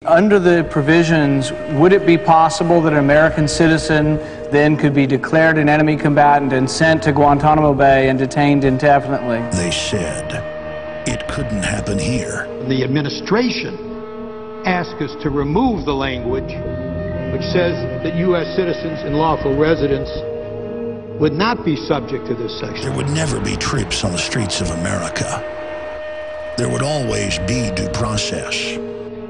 Under the provisions, would it be possible that an American citizen then could be declared an enemy combatant and sent to Guantanamo Bay and detained indefinitely? They said it couldn't happen here. The administration asked us to remove the language which says that U.S. citizens and lawful residents would not be subject to this section. There would never be troops on the streets of America. There would always be due process.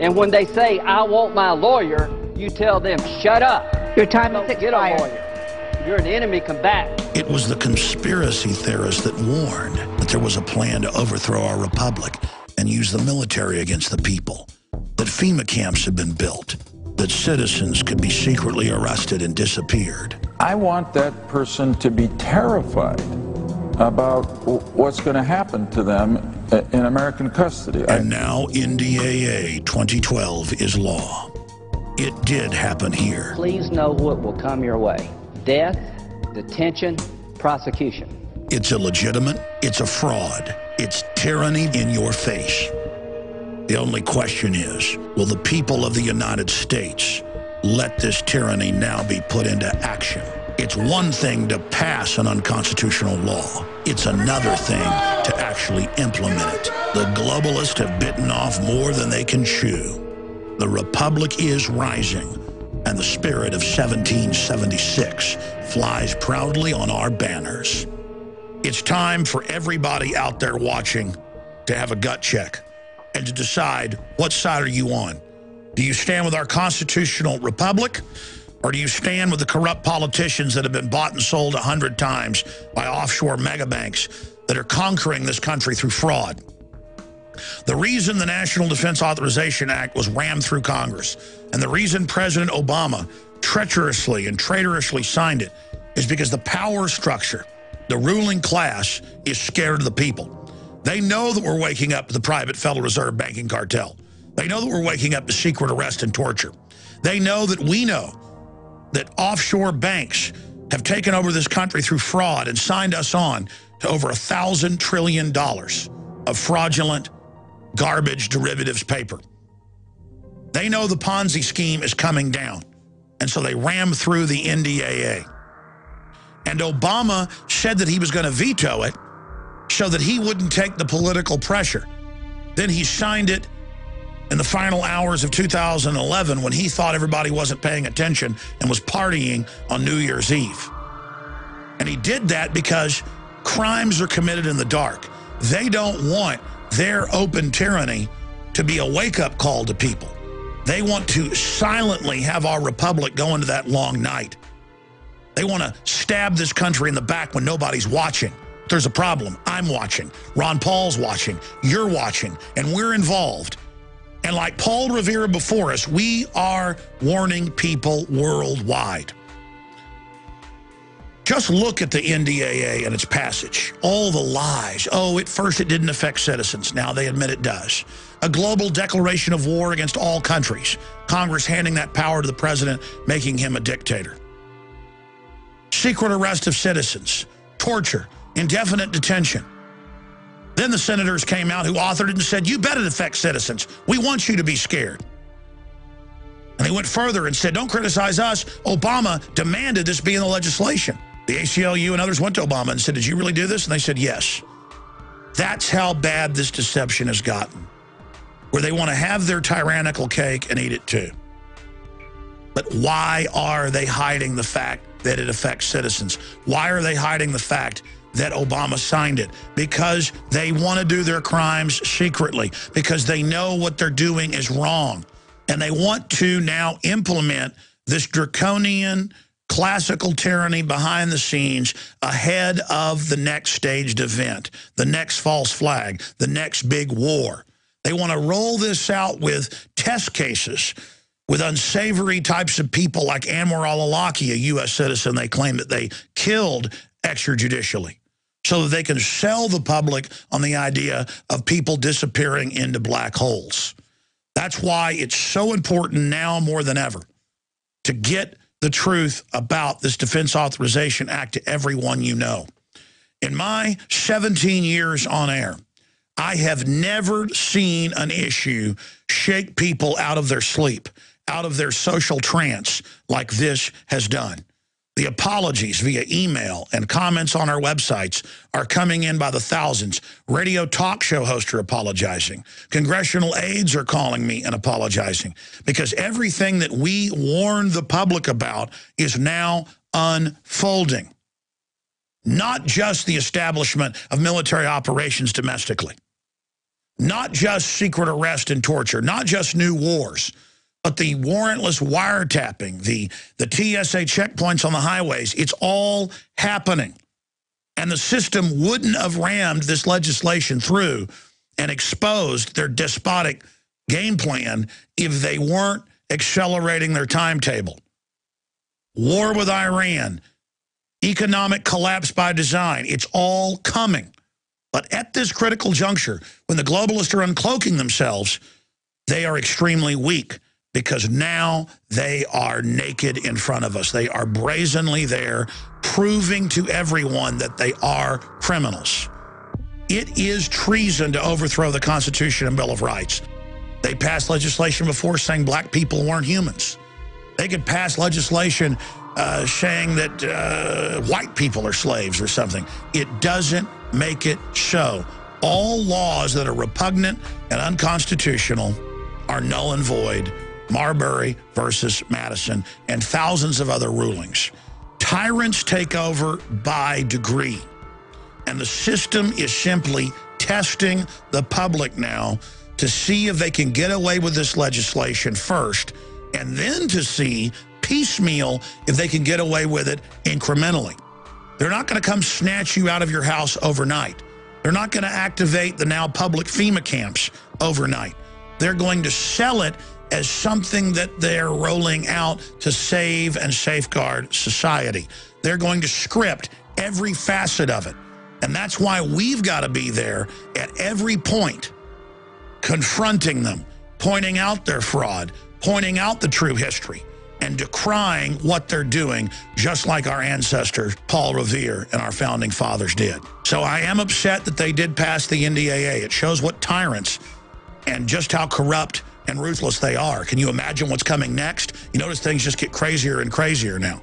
And when they say, I want my lawyer, you tell them, shut up. Your time is Get a expired. lawyer. You're an enemy combatant. It was the conspiracy theorists that warned that there was a plan to overthrow our republic and use the military against the people, that FEMA camps had been built, that citizens could be secretly arrested and disappeared. I want that person to be terrified about what's going to happen to them in American custody. And now NDAA 2012 is law. It did happen here. Please know what will come your way. Death, detention, prosecution. It's illegitimate. It's a fraud. It's tyranny in your face. The only question is, will the people of the United States let this tyranny now be put into action? It's one thing to pass an unconstitutional law. It's another thing to actually implement it. The globalists have bitten off more than they can chew. The Republic is rising, and the spirit of 1776 flies proudly on our banners. It's time for everybody out there watching to have a gut check and to decide, what side are you on? Do you stand with our constitutional republic, or do you stand with the corrupt politicians that have been bought and sold 100 times by offshore megabanks that are conquering this country through fraud? The reason the National Defense Authorization Act was rammed through Congress, and the reason President Obama treacherously and traitorously signed it, is because the power structure, the ruling class, is scared of the people. They know that we're waking up to the private Federal Reserve banking cartel. They know that we're waking up to secret arrest and torture. They know that offshore banks have taken over this country through fraud and signed us on to over $1,000 trillion of fraudulent garbage derivatives paper. They know the Ponzi scheme is coming down, and so they rammed through the NDAA. And Obama said that he was going to veto it so that he wouldn't take the political pressure. Then he signed it in the final hours of 2011 when he thought everybody wasn't paying attention and was partying on New Year's Eve. And he did that because crimes are committed in the dark. They don't want their open tyranny to be a wake-up call to people. They want to silently have our republic go into that long night. They want to stab this country in the back when nobody's watching. There's a problem. I'm watching. Ron Paul's watching. You're watching. And we're involved. And like Paul Revere before us, we are warning people worldwide. Just look at the NDAA and its passage. All the lies. Oh, at first it didn't affect citizens. Now they admit it does. A global declaration of war against all countries. Congress handing that power to the president, making him a dictator. Secret arrest of citizens. Torture. Indefinite detention. Then the senators came out who authored it and said, you bet it affects citizens. We want you to be scared. And they went further and said, don't criticize us. Obama demanded this be in the legislation. The ACLU and others went to Obama and said, did you really do this? And they said, yes. That's how bad this deception has gotten, where they want to have their tyrannical cake and eat it too. But why are they hiding the fact that it affects citizens? Why are they hiding the fact that Obama signed it? Because they want to do their crimes secretly, because they know what they're doing is wrong. And they want to now implement this draconian classical tyranny behind the scenes ahead of the next staged event, the next false flag, the next big war. They want to roll this out with test cases with unsavory types of people like Anwar al-Awlaki, a U.S. citizen they claim that they killed extrajudicially, so that they can sell the public on the idea of people disappearing into black holes. That's why it's so important now more than ever to get the truth about this Defense Authorization Act to everyone you know. In my 17 years on air, I have never seen an issue shake people out of their sleep, out of their social trance like this has done. The apologies via email and comments on our websites are coming in by the thousands. Radio talk show hosts are apologizing. Congressional aides are calling me and apologizing because everything that we warned the public about is now unfolding. Not just the establishment of military operations domestically, not just secret arrest and torture, not just new wars, but the warrantless wiretapping, the TSA checkpoints on the highways, it's all happening. And the system wouldn't have rammed this legislation through and exposed their despotic game plan if they weren't accelerating their timetable. War with Iran, economic collapse by design, it's all coming. But at this critical juncture, when the globalists are uncloaking themselves, they are extremely weak. Because now they are naked in front of us. They are brazenly there, proving to everyone that they are criminals. It is treason to overthrow the Constitution and Bill of Rights. They passed legislation before saying black people weren't humans. They could pass legislation saying that white people are slaves or something. It doesn't make it so. All laws that are repugnant and unconstitutional are null and void. Marbury versus Madison, and thousands of other rulings. Tyrants take over by degree, and the system is simply testing the public now to see if they can get away with this legislation first, and then to see piecemeal if they can get away with it incrementally. They're not going to come snatch you out of your house overnight. They're not going to activate the now public FEMA camps overnight. They're going to sell it as something that they're rolling out to save and safeguard society. They're going to script every facet of it. And that's why we've got to be there at every point, confronting them, pointing out their fraud, pointing out the true history, and decrying what they're doing, just like our ancestors, Paul Revere and our founding fathers did. So I am upset that they did pass the NDAA. It shows what tyrants and just how corrupt and ruthless they are. Can you imagine what's coming next? You notice things just get crazier and crazier now.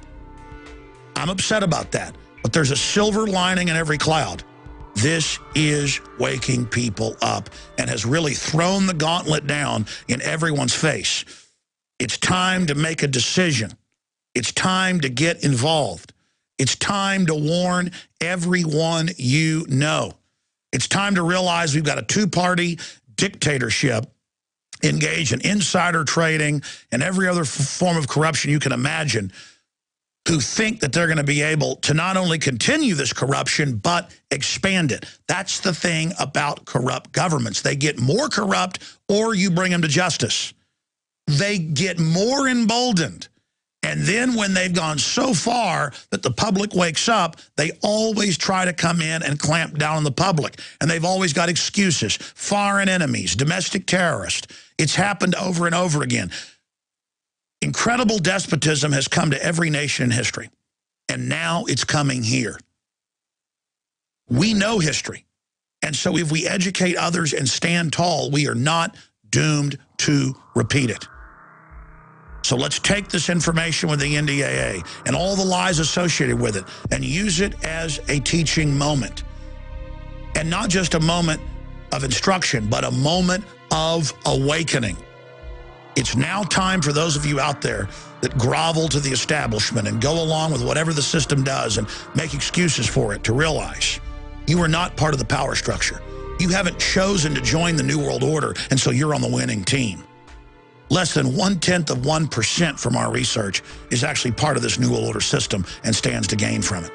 I'm upset about that, but there's a silver lining in every cloud. This is waking people up and has really thrown the gauntlet down in everyone's face. It's time to make a decision. It's time to get involved. It's time to warn everyone you know. It's time to realize we've got a two-party dictatorship engaged in insider trading and every other form of corruption you can imagine, who think that they're going to be able to not only continue this corruption, but expand it. That's the thing about corrupt governments. They get more corrupt or you bring them to justice. They get more emboldened. And then when they've gone so far that the public wakes up, they always try to come in and clamp down on the public. And they've always got excuses. Foreign enemies, domestic terrorists. It's happened over and over again. Incredible despotism has come to every nation in history. And now it's coming here. We know history. And so if we educate others and stand tall, we are not doomed to repeat it. So let's take this information with the NDAA and all the lies associated with it and use it as a teaching moment. And not just a moment of instruction, but a moment of awakening. It's now time for those of you out there that grovel to the establishment and go along with whatever the system does and make excuses for it to realize you are not part of the power structure. You haven't chosen to join the New World Order, and so you're on the winning team. Less than 0.1% from our research is actually part of this New World Order system and stands to gain from it.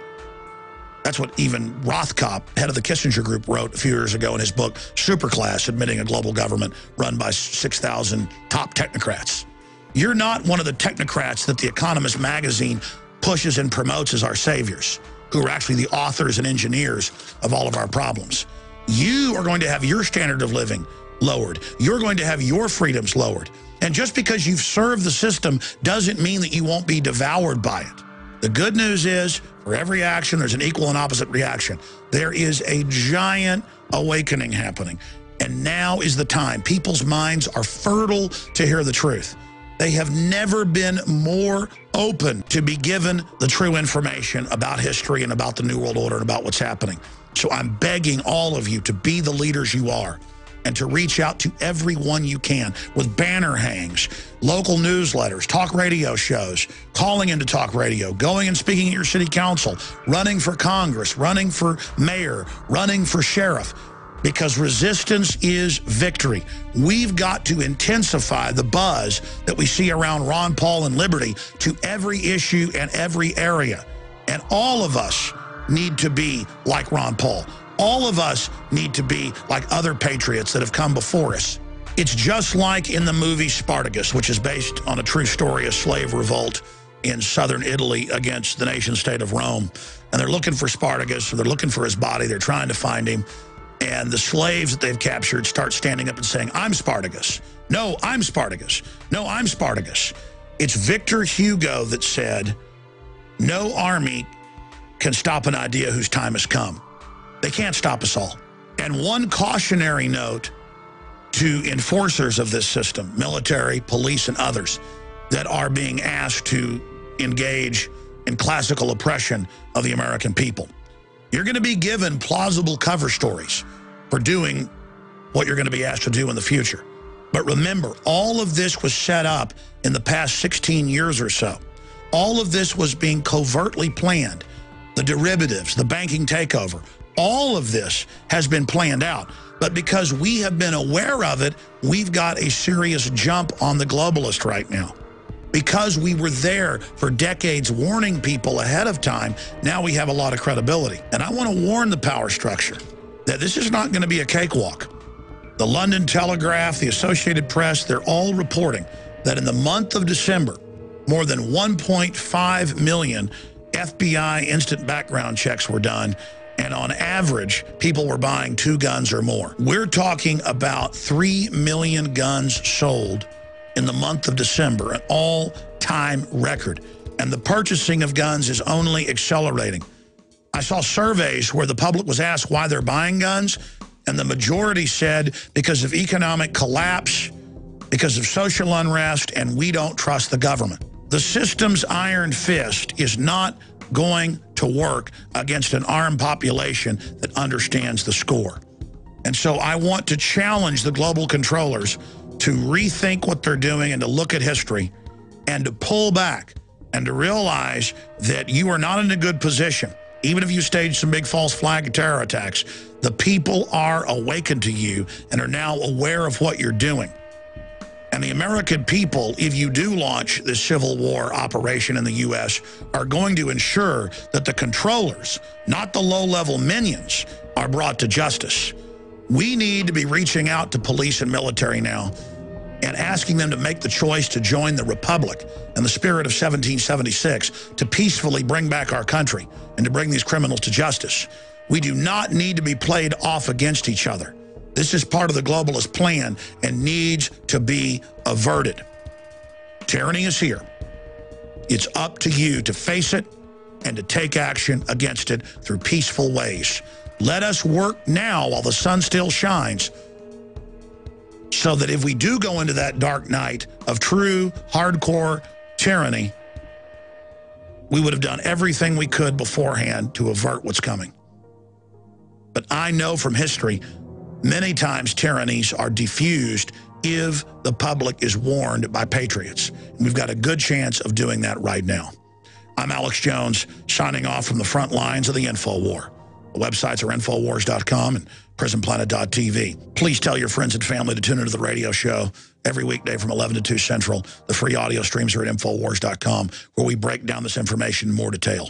That's what even Rothkopf, head of the Kissinger Group, wrote a few years ago in his book, Superclass, admitting a global government run by 6,000 top technocrats. You're not one of the technocrats that The Economist magazine pushes and promotes as our saviors, who are actually the authors and engineers of all of our problems. You are going to have your standard of living lowered. You're going to have your freedoms lowered. And just because you've served the system doesn't mean that you won't be devoured by it. The good news is, for every action, there's an equal and opposite reaction. There is a giant awakening happening. And now is the time. People's minds are fertile to hear the truth. They have never been more open to be given the true information about history and about the New World Order and about what's happening. So I'm begging all of you to be the leaders you are and to reach out to everyone you can with banner hangs, local newsletters, talk radio shows, calling into talk radio, going and speaking at your city council, running for Congress, running for mayor, running for sheriff. Because resistance is victory. We've got to intensify the buzz that we see around Ron Paul and liberty to every issue and every area. And all of us need to be like Ron Paul. All of us need to be like other patriots that have come before us. It's just like in the movie Spartacus, which is based on a true story, a slave revolt in southern Italy against the nation state of Rome. And they're looking for Spartacus, or they're looking for his body. They're trying to find him. And the slaves that they've captured start standing up and saying, I'm Spartacus. No, I'm Spartacus. No, I'm Spartacus. It's Victor Hugo that said, no army can stop an idea whose time has come. They can't stop us all. And one cautionary note to enforcers of this system, military, police, and others that are being asked to engage in classical oppression of the American people. You're going to be given plausible cover stories for doing what you're going to be asked to do in the future. But remember, all of this was set up in the past 16 years or so. All of this was being covertly planned. The derivatives, the banking takeover, all of this has been planned out. But because we have been aware of it, we've got a serious jump on the globalist right now. Because we were there for decades warning people ahead of time, now we have a lot of credibility. And I want to warn the power structure that this is not going to be a cakewalk. The London Telegraph, the Associated Press, they're all reporting that in the month of December, more than 1.5 million FBI instant background checks were done. And on average, people were buying 2 guns or more. We're talking about 3 million guns sold in the month of December, an all-time record. And the purchasing of guns is only accelerating. I saw surveys where the public was asked why they're buying guns, and the majority said because of economic collapse, because of social unrest, and we don't trust the government. The system's iron fist is not going to work against an armed population that understands the score. And so I want to challenge the global controllers to rethink what they're doing and to look at history and to pull back and to realize that you are not in a good position. Even if you stage some big false flag terror attacks, the people are awakened to you and are now aware of what you're doing. And the American people, if you do launch this civil war operation in the U.S., are going to ensure that the controllers, not the low-level minions, are brought to justice. We need to be reaching out to police and military now and asking them to make the choice to join the Republic and the spirit of 1776 to peacefully bring back our country and to bring these criminals to justice. We do not need to be played off against each other. This is part of the globalist plan and needs to be averted. Tyranny is here. It's up to you to face it and to take action against it through peaceful ways. Let us work now while the sun still shines so that if we do go into that dark night of true, hardcore tyranny, we would have done everything we could beforehand to avert what's coming. But I know from history, many times tyrannies are diffused if the public is warned by patriots. And we've got a good chance of doing that right now. I'm Alex Jones, signing off from the front lines of the InfoWar. The websites are Infowars.com and PrisonPlanet.tv. Please tell your friends and family to tune into the radio show every weekday from 11 to 2 Central. The free audio streams are at Infowars.com, where we break down this information in more detail.